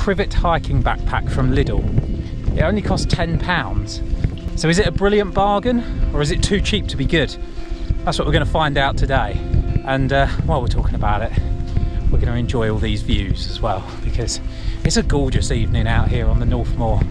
Crivit hiking backpack from Lidl. It only costs £10. So is it a brilliant bargain or is it too cheap to be good? That's what we're going to find out today. And while we're talking about it, we're going to enjoy all these views as well, because it's a gorgeous evening out here on the North Moor.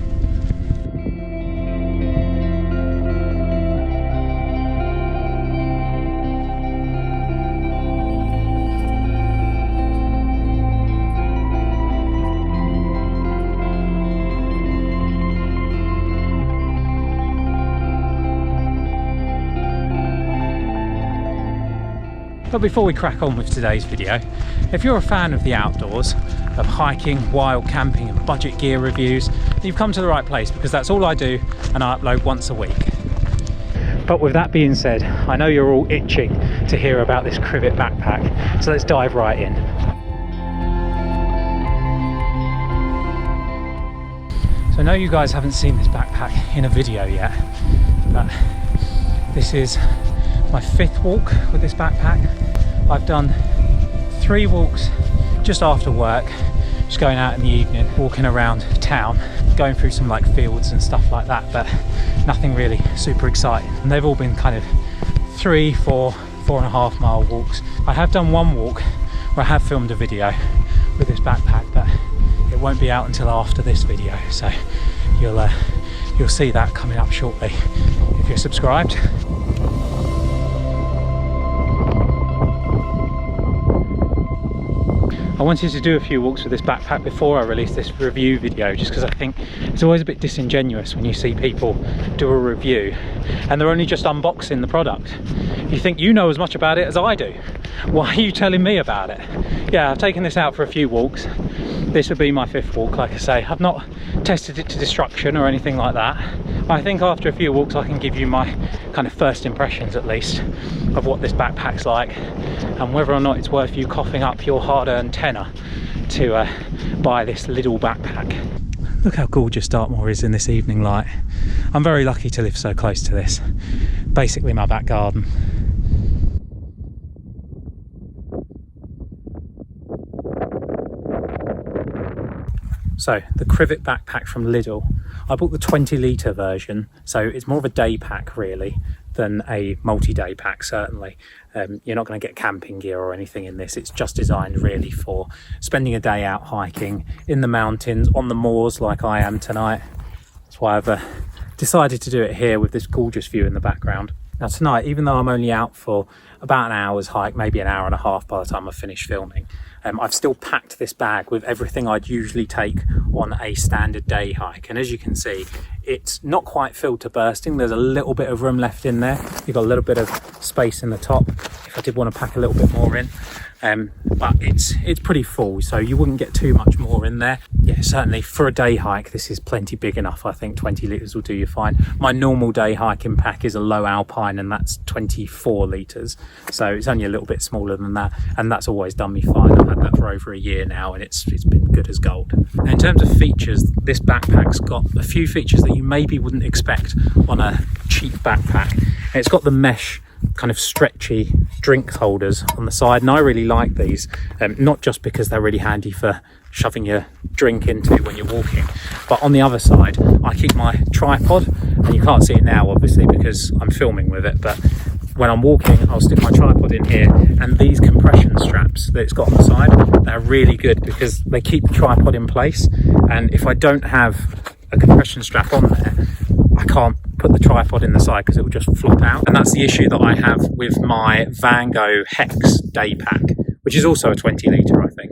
But before we crack on with today's video, if you're a fan of the outdoors, of hiking, wild camping and budget gear reviews, you've come to the right place, because that's all I do and I upload once a week. But with that being said, I know you're all itching to hear about this Crivit backpack, so let's dive right in. So I know you guys haven't seen this backpack in a video yet, but this is my 5th walk with this backpack. I've done 3 walks just after work, just going out in the evening, walking around town, going through some like fields and stuff like that, but nothing really super exciting. And they've all been kind of 3, 4, 4.5 mile walks. I have done one walk where I have filmed a video with this backpack, but it won't be out until after this video, so you'll see that coming up shortly if you're subscribed. I wanted to do a few walks with this backpack before I release this review video, just because I think it's always a bit disingenuous when you see people do a review and they're only just unboxing the product. You think you know as much about it as I do. Why are you telling me about it? Yeah, I've taken this out for a few walks. This would be my 5th walk, like I say. I've not tested it to destruction or anything like that. I think after a few walks I can give you my kind of first impressions, at least, of what this backpack's like and whether or not it's worth you coughing up your hard-earned tenner to buy this Lidl backpack. Look how gorgeous Dartmoor is in this evening light. I'm very lucky to live so close to this. Basically my back garden. So the Crivit backpack from Lidl, I bought the 20-litre version, so it's more of a day pack really than a multi-day pack, certainly. You're not going to get camping gear or anything in this. It's just designed really for spending a day out hiking in the mountains, on the moors like I am tonight. That's why I've decided to do it here with this gorgeous view in the background. Now tonight, even though I'm only out for about an hour's hike, maybe an hour and a half by the time I finish filming, I've still packed this bag with everything I'd usually take on a standard day hike. And as you can see, it's not quite filled to bursting. There's a little bit of room left in there. You've got a little bit of space in the top if I did want to pack a little bit more in. But it's pretty full, so you wouldn't get too much more in there. Yeah, certainly for a day hike, this is plenty big enough. I think 20 litres will do you fine. My normal day hiking pack is a low alpine, and that's 24 litres. So it's only a little bit smaller than that, and that's always done me fine. I've had that for over a year now, and it's been good as gold. Now, in terms of features, this backpack's got a few features that you maybe wouldn't expect on a cheap backpack. It's got the mesh kind of stretchy drink holders on the side, and I really like these, not just because they're really handy for shoving your drink into when you're walking, but on the other side I keep my tripod, and you can't see it now obviously because I'm filming with it, but when I'm walking I'll stick my tripod in here, and these compression straps that it's got on the side, they're really good because they keep the tripod in place, and if I don't have a compression strap on there I can't put the tripod in the side because it will just flop out. And that's the issue that I have with my Vango Hex day pack, which is also a 20 litre I think,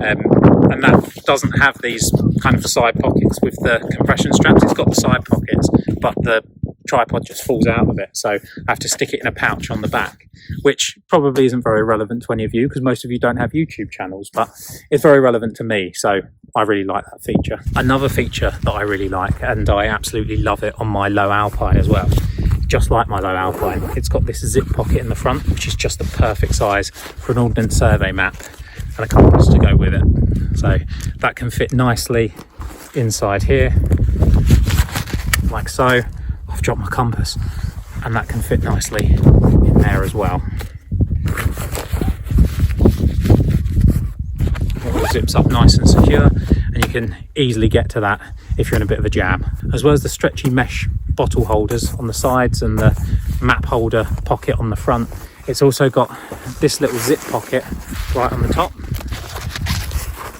and that doesn't have these kind of side pockets with the compression straps. It's got the side pockets but the tripod just falls out of it, so I have to stick it in a pouch on the back, which probably isn't very relevant to any of you because most of you don't have YouTube channels, but it's very relevant to me, so I really like that feature. Another feature that I really like, and I absolutely love it on my low alpine as well, just like my low alpine, it's got this zip pocket in the front, which is just the perfect size for an ordnance survey map, and a compass to go with it, so that can fit nicely inside here like so. I've dropped my compass and that can fit nicely in there as well. It all zips up nice and secure, and and you can easily get to that if you're in a bit of a jam. As well as the stretchy mesh bottle holders on the sides and the map holder pocket on the front, it's also got this little zip pocket right on the top.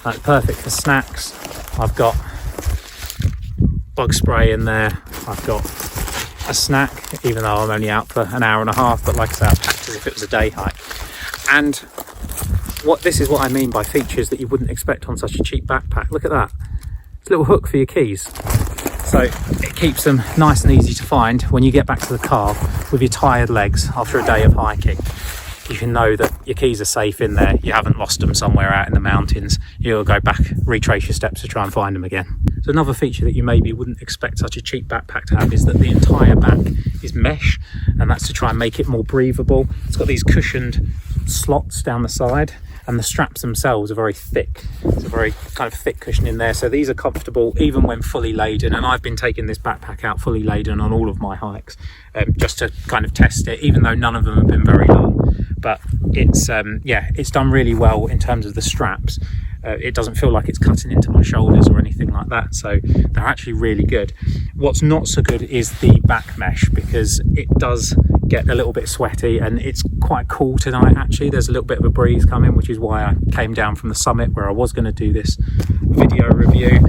That's perfect for snacks. I've got bug spray in there. I've got a snack, even though I'm only out for an hour and a half, but like I say, I packed as if it was a day hike. And this is what I mean by features that you wouldn't expect on such a cheap backpack. Look at that. It's a little hook for your keys. So it keeps them nice and easy to find when you get back to the car with your tired legs after a day of hiking. You can know that your keys are safe in there. You haven't lost them somewhere out in the mountains. You'll go back, retrace your steps to try and find them again. So another feature that you maybe wouldn't expect such a cheap backpack to have is that the entire back is mesh, and that's to try and make it more breathable. It's got these cushioned slots down the side, and the straps themselves are very thick. It's a very kind of thick cushion in there, so these are comfortable even when fully laden. And I've been taking this backpack out fully laden on all of my hikes, just to kind of test it, even though none of them have been very long. But it's it's done really well in terms of the straps. It doesn't feel like it's cutting into my shoulders or anything like that, so they're actually really good. What's not so good is the back mesh, because it does get a little bit sweaty, and it's quite cool tonight actually. There's a little bit of a breeze coming, which is why I came down from the summit where I was going to do this video review.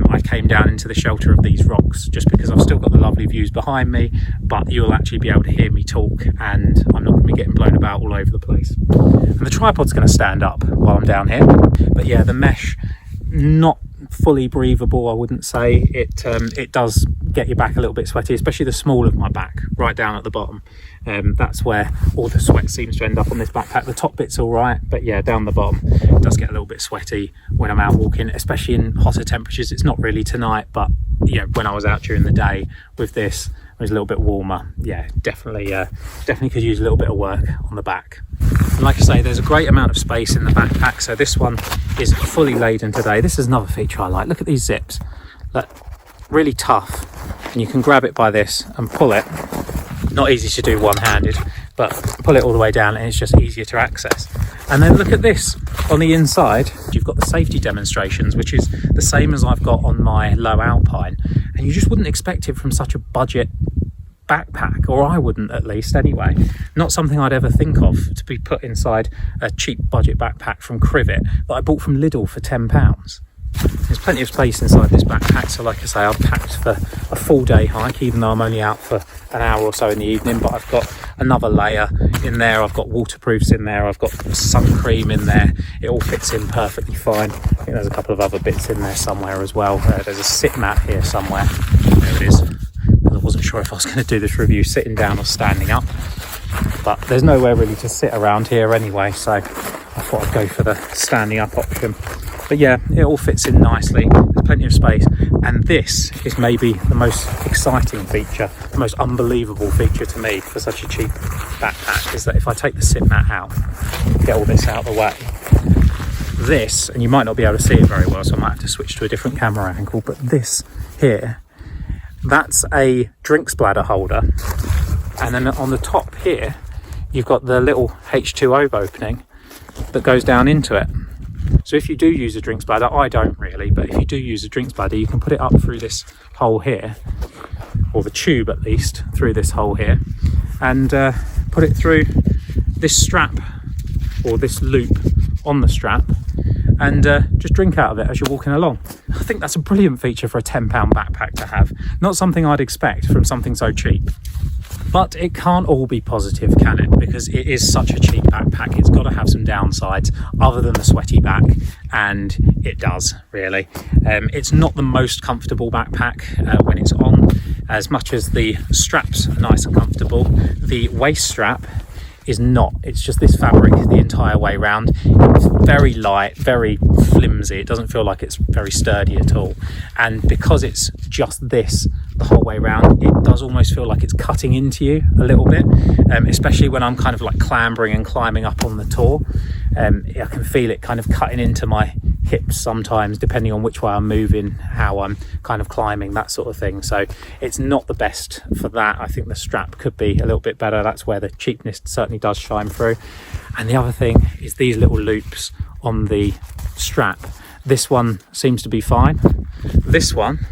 I came down into the shelter of these rocks just because I've still got the lovely views behind me, but you'll actually be able to hear me talk and I'm not going to be getting blown about all over the place. And the tripod's going to stand up while I'm down here. But yeah, the mesh, not fully breathable, I wouldn't say. It does get your back a little bit sweaty, especially the small of my back right down at the bottom. That's where all the sweat seems to end up on this backpack. The top bit's all right, but yeah, down the bottom it does get a little bit sweaty when I'm out walking, especially in hotter temperatures. It's not really tonight, but yeah, when I was out during the day with this, it was a little bit warmer. Yeah, definitely could use a little bit of work on the back. And like I say, there's a great amount of space in the backpack, so this one is fully laden today. This is another feature I like. Look at these zips. Look, really tough, and you can grab it by this and pull it. Not easy to do one-handed, but pull it all the way down and it's just easier to access. And then look at this on the inside. You've got the safety demonstrations, which is the same as I've got on my low alpine, and you just wouldn't expect it from such a budget backpack, or I wouldn't, at least anyway. Not something I'd ever think of to be put inside a cheap budget backpack from Crivit that I bought from Lidl for £10. There's plenty of space inside this backpack, so like I say, I've packed for a full day hike, even though I'm only out for an hour or so in the evening. But I've got another layer in there, I've got waterproofs in there, I've got sun cream in there. It all fits in perfectly fine. I think there's a couple of other bits in there somewhere as well. There's a sit mat here somewhere. There it is. I wasn't sure if I was going to do this review sitting down or standing up, but there's nowhere really to sit around here anyway, so I thought I'd go for the standing up option. But yeah, it all fits in nicely. There's plenty of space, and this is maybe the most exciting feature, the most unbelievable feature to me for such a cheap backpack, is that if I take the sit mat out, get all this out of the way, this, and you might not be able to see it very well, so I might have to switch to a different camera angle, but this here, that's a drinks bladder holder, and then on the top here you've got the little H2O opening that goes down into it. So if you do use a drinks bladder, I don't really, but if you do use a drinks bladder, you can put it up through this hole here, or the tube at least, through this hole here, and put it through this strap, or this loop on the strap, and just drink out of it as you're walking along. I think that's a brilliant feature for a £10 backpack to have. Not something I'd expect from something so cheap. But it can't all be positive, can it? Because it is such a cheap backpack. It's got to have some downsides other than the sweaty back, and it does, really. It's not the most comfortable backpack when it's on. As much as the straps are nice and comfortable, the waist strap is not. It's just this fabric the entire way round. It's very light, very flimsy. It doesn't feel like it's very sturdy at all, and because it's just this the whole way round, it does almost feel like it's cutting into you a little bit, especially when I'm kind of like clambering and climbing up on the tour. I can feel it kind of cutting into my hips sometimes, depending on which way I'm moving, how I'm kind of climbing, that sort of thing. So it's not the best for that. I think the strap could be a little bit better. That's where the cheapness certainly does shine through. And the other thing is these little loops on the strap This one seems to be fine. This one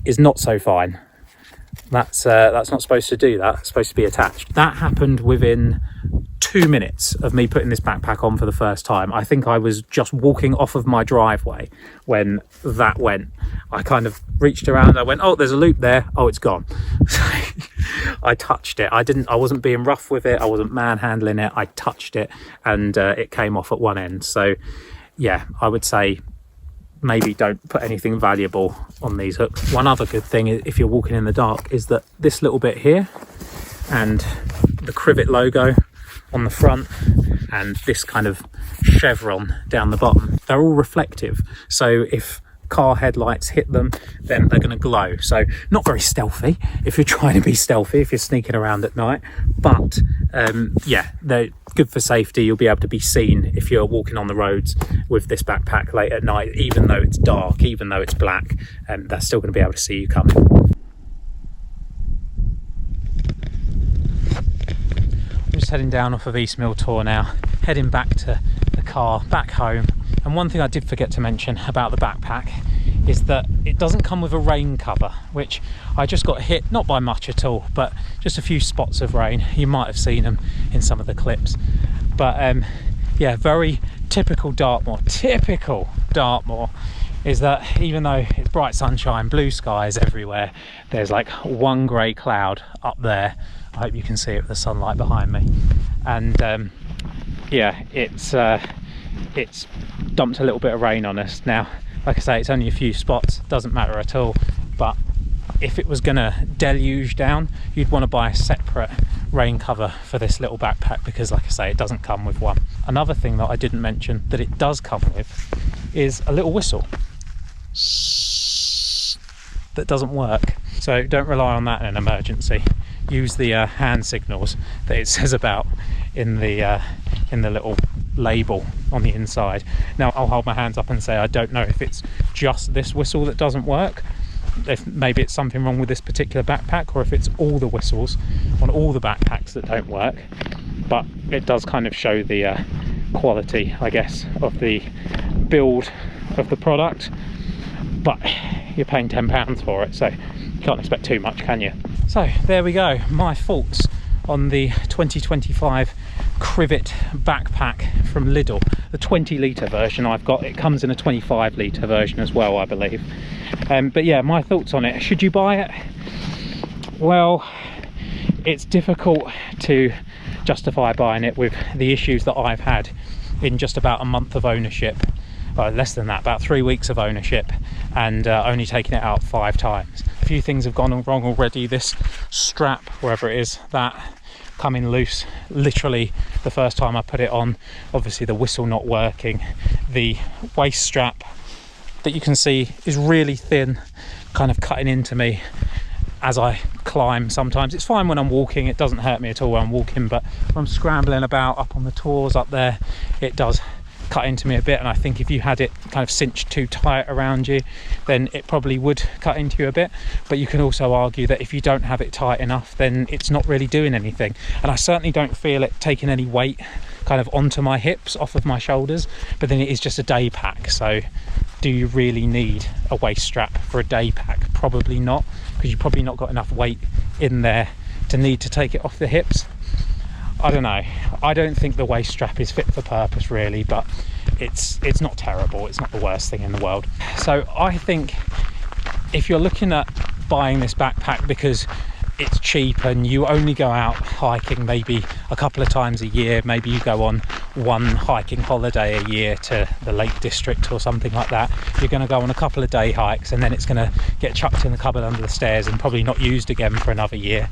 is not so fine. That's not supposed to do that. It's supposed to be attached. That happened within 2 minutes of me putting this backpack on for the first time. I think I was just walking off of my driveway when that went. I kind of reached around, I went, oh, there's a loop there, oh, it's gone. So I touched it. I wasn't being rough with it, I wasn't manhandling it, I touched it, and it came off at one end. So yeah, I would say maybe don't put anything valuable on these hooks. One other good thing if you're walking in the dark is that this little bit here and the Crivit logo on the front and this kind of chevron down the bottom, they're all reflective, so if car headlights hit them, then they're going to glow. So not very stealthy if you're trying to be stealthy, if you're sneaking around at night, but yeah, they're good for safety. You'll be able to be seen if you're walking on the roads with this backpack late at night, even though it's dark, even though it's black, and they're still going to be able to see you coming. I'm just heading down off of East Mill Tor now, heading back to the car, back home. And one thing I did forget to mention about the backpack is that it doesn't come with a rain cover, which I just got hit, not by much at all, but just a few spots of rain. You might have seen them in some of the clips. But yeah, very typical Dartmoor. Typical Dartmoor is that even though it's bright sunshine, blue skies everywhere, there's like one grey cloud up there. I hope you can see it with the sunlight behind me. And yeah, it's dumped a little bit of rain on us. Now, like I say, it's only a few spots, doesn't matter at all, but if it was gonna deluge down, you'd want to buy a separate rain cover for this little backpack, because like I say, it doesn't come with one. Another thing that I didn't mention that it does come with is a little whistle that doesn't work, so don't rely on that in an emergency. Use the hand signals that it says about in the little label on the inside. Now I'll hold my hands up and say I don't know if it's just this whistle that doesn't work, if maybe it's something wrong with this particular backpack, or if it's all the whistles on all the backpacks that don't work, but it does kind of show the quality, I guess, of the build of the product. But you're paying £10 for it, so you can't expect too much, can you? So there we go, my thoughts on the 2025 Crivit backpack from Lidl. The 20 litre version I've got. It comes in a 25 litre version as well, I believe. But yeah, my thoughts on it. Should you buy it? Well, it's difficult to justify buying it with the issues that I've had in just about a month of ownership. Well, less than that, about 3 weeks of ownership, and only taking it out 5 times. A few things have gone wrong already. This strap, wherever it is, that coming loose literally the first time I put it on. Obviously the whistle not working. The waist strap that you can see is really thin, kind of cutting into me as I climb sometimes. It's fine when I'm walking, it doesn't hurt me at all when I'm walking, but when I'm scrambling about up on the tors up there, it does cut into me a bit. And I think if you had it kind of cinched too tight around you, then it probably would cut into you a bit. But you can also argue that if you don't have it tight enough, then it's not really doing anything. And I certainly don't feel it taking any weight kind of onto my hips, off of my shoulders. But then it is just a day pack, so do you really need a waist strap for a day pack? Probably not, because you've probably not got enough weight in there to need to take it off the hips. I don't know. I don't think the waist strap is fit for purpose really, but it's not terrible. It's not the worst thing in the world. So I think if you're looking at buying this backpack because it's cheap and you only go out hiking maybe a couple of times a year, maybe you go on one hiking holiday a year to the Lake District or something like that, you're going to go on a couple of day hikes and then it's going to get chucked in the cupboard under the stairs and probably not used again for another year.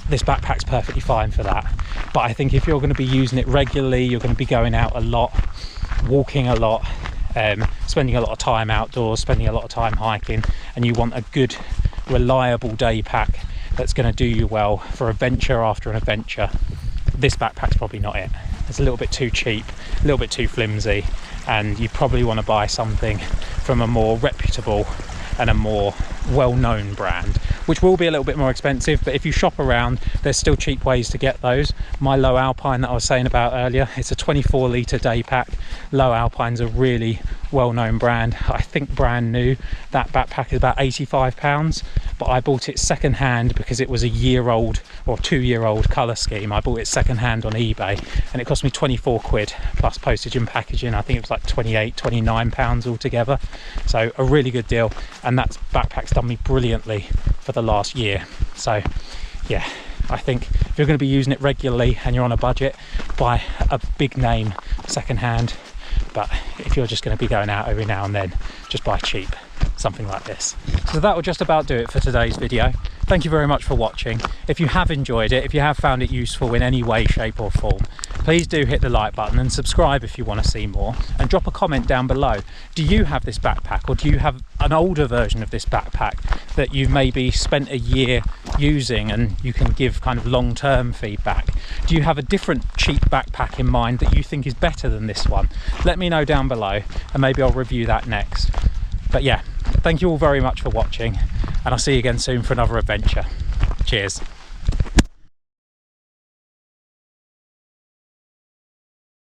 This backpack's perfectly fine for that. But I think if you're going to be using it regularly, you're going to be going out a lot, walking a lot, spending a lot of time outdoors, spending a lot of time hiking, and you want a good reliable day pack that's going to do you well for adventure after an adventure, this backpack's probably not it. It's a little bit too cheap, a little bit too flimsy, and you probably want to buy something from a more reputable and a more well-known brand, which will be a little bit more expensive, but if you shop around, there's still cheap ways to get those. My Low Alpine that I was saying about earlier, it's a 24 litre day pack. Low Alpine's a really well-known brand. I think brand new that backpack is about £85, but I bought it second hand because it was a year-old or 2-year-old colour scheme. I bought it second hand on eBay and it cost me 24 quid plus postage and packaging. I think it was like 28, 29 pounds altogether, so a really good deal, and that backpack's done me brilliantly for the last year. So yeah, I think if you're going to be using it regularly and you're on a budget, buy a big name second hand. But if you're just going to be going out every now and then, just buy cheap, something like this. So that will just about do it for today's video. Thank you very much for watching. If you have enjoyed it, if you have found it useful in any way, shape or form, please do hit the like button and subscribe if you want to see more, and drop a comment down below. Do you have this backpack, or do you have an older version of this backpack that you've maybe spent a year using and you can give kind of long-term feedback? Do you have a different cheap backpack in mind that you think is better than this one? Let me know down below and maybe I'll review that next. But yeah, thank you all very much for watching, and I'll see you again soon for another adventure. Cheers.